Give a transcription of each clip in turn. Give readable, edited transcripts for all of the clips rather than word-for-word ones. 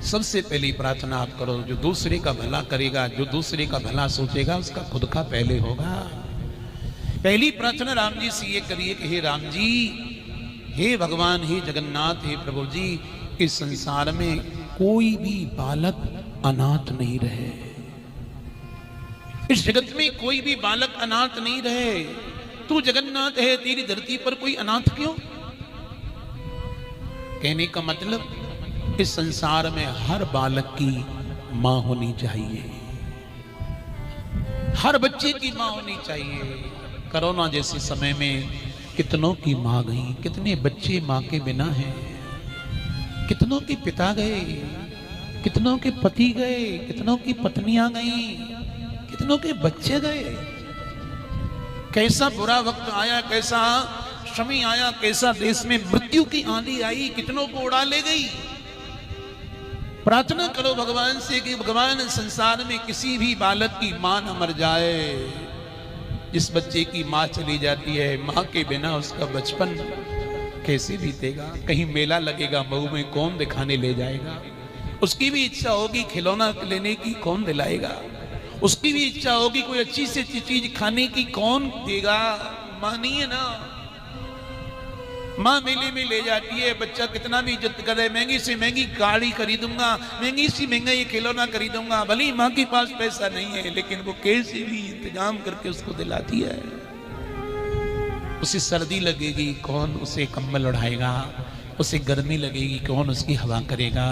सबसे पहली प्रार्थना आप करो, जो दूसरे का भला करेगा, जो दूसरे का भला सोचेगा, उसका खुद का पहले होगा। पहली प्रार्थना राम जी से ये करिए कि हे राम जी, हे भगवान, हे जगन्नाथ, हे प्रभु जी, इस संसार में कोई भी बालक अनाथ नहीं रहे, इस जगत में कोई भी बालक अनाथ नहीं रहे। तू जगन्नाथ है, तेरी धरती पर कोई अनाथ क्यों? कहने का मतलब इस संसार में हर बालक की मां होनी चाहिए, हर बच्चे की मां होनी चाहिए। कोरोना जैसे समय में कितनों की मां गई, कितने बच्चे मां के बिना हैं, कितनों के पिता गए, कितनों के पति गए, कितनों की पत्नियां गई, कितनों के बच्चे गए। कैसा बुरा वक्त आया, कैसा समय आया, कैसा देश में मृत्यु की आंधी आई, कितनों को उड़ा ले गई। प्रार्थना करो भगवान से कि भगवान, संसार में किसी भी बालक की मां न मर जाए। जिस बच्चे की मां चली जाती है, मां के बिना उसका बचपन कैसे बीतेगा? कहीं मेला लगेगा मऊ में, कौन दिखाने ले जाएगा? उसकी भी इच्छा होगी खिलौना लेने की, कौन दिलाएगा? उसकी भी इच्छा होगी कोई अच्छी से अच्छी चीज खाने की, कौन देगा? मां नहीं है ना। मां मेले में ले जाती है, बच्चा कितना भी इज्जत करे, महंगी से महंगी गाड़ी खरीदूंगा, महंगी से महंगा ये खिलौना खरीदूंगा, भले ही मां के पास पैसा नहीं है, लेकिन वो कैसे भी इंतजाम करके उसको दिलाती है। उसे सर्दी लगेगी, कौन उसे कंबल ओढ़ाएगा? उसे गर्मी लगेगी, कौन उसकी हवा करेगा?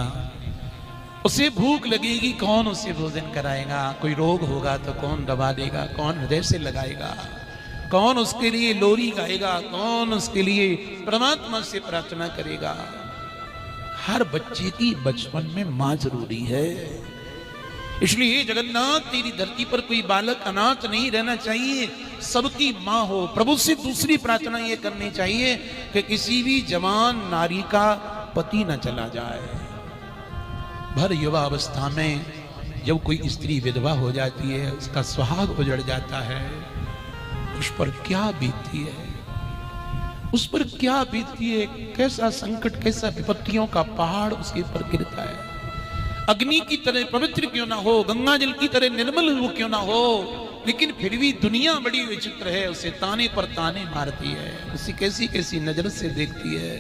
उसे भूख लगेगी, कौन उसे भोजन कराएगा? कोई रोग होगा तो कौन दवा देगा? कौन हृदय से लगाएगा? कौन उसके लिए लोरी गाएगा? कौन उसके लिए परमात्मा से प्रार्थना करेगा? हर बच्चे की बचपन में मां जरूरी है। इसलिए जगन्नाथ, तेरी धरती पर कोई बालक अनाथ नहीं रहना चाहिए, सबकी मां हो। प्रभु से दूसरी प्रार्थना यह करनी चाहिए कि किसी भी जवान नारी का पति न चला जाए। भर युवा अवस्था में जब कोई स्त्री विधवा हो जाती है, उसका सुहाग उजड़ जाता है, उस पर क्या बीतती है, उस पर क्या बीतती है, कैसा संकट, कैसा विपत्तियों का पहाड़ उसके ऊपर गिरता है। अग्नि की तरह पवित्र क्यों ना हो, गंगा जल की तरह निर्मल वो क्यों ना हो, लेकिन फिर भी दुनिया बड़ी विचित्र है, उसे ताने पर ताने मारती है, उसे कैसी कैसी नजर से देखती है।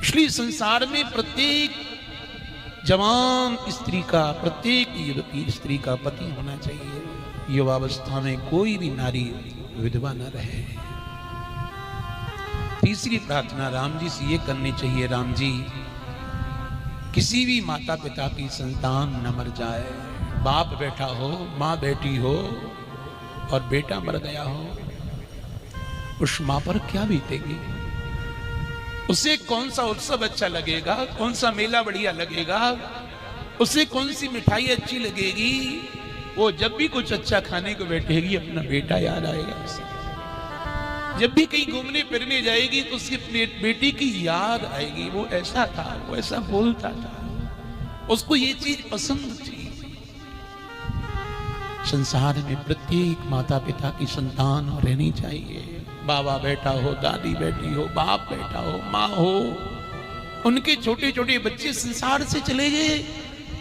इसलिए संसार में प्रत्येक जवान स्त्री का, प्रत्येक युवती स्त्री का पति होना चाहिए। युवावस्था में कोई भी नारी विधवा न रहे। तीसरी प्रार्थना राम जी से ये करनी चाहिए, राम जी, किसी भी माता पिता की संतान न मर जाए। बाप बैठा हो, मां बैठी हो और बेटा मर गया हो, उस मां पर क्या बीतेगी? उसे कौन सा उत्सव अच्छा लगेगा, कौन सा मेला बढ़िया लगेगा, उसे कौन सी मिठाई अच्छी लगेगी? वो जब भी कुछ अच्छा खाने को बैठेगी, अपना बेटा याद आएगा उसे। जब भी कहीं घूमने फिरने जाएगी तो उसकी बेटी की याद आएगी, वो ऐसा था, वो ऐसा बोलता था, उसको ये चीज पसंद थी। संसार में प्रत्येक माता पिता की संतान रहनी चाहिए। बाबा बैठा हो, दादी बैठी हो, बाप बैठा हो, माँ हो, उनके छोटे छोटे बच्चे संसार से चले गए,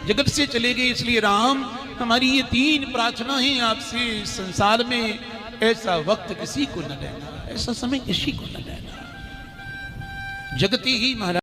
जगत से चले गए। इसलिए राम, हमारी ये 3 प्रार्थना है आपसे, संसार में ऐसा वक्त किसी को न देना, ऐसा समय किसी को न देना। जगती ही महाराज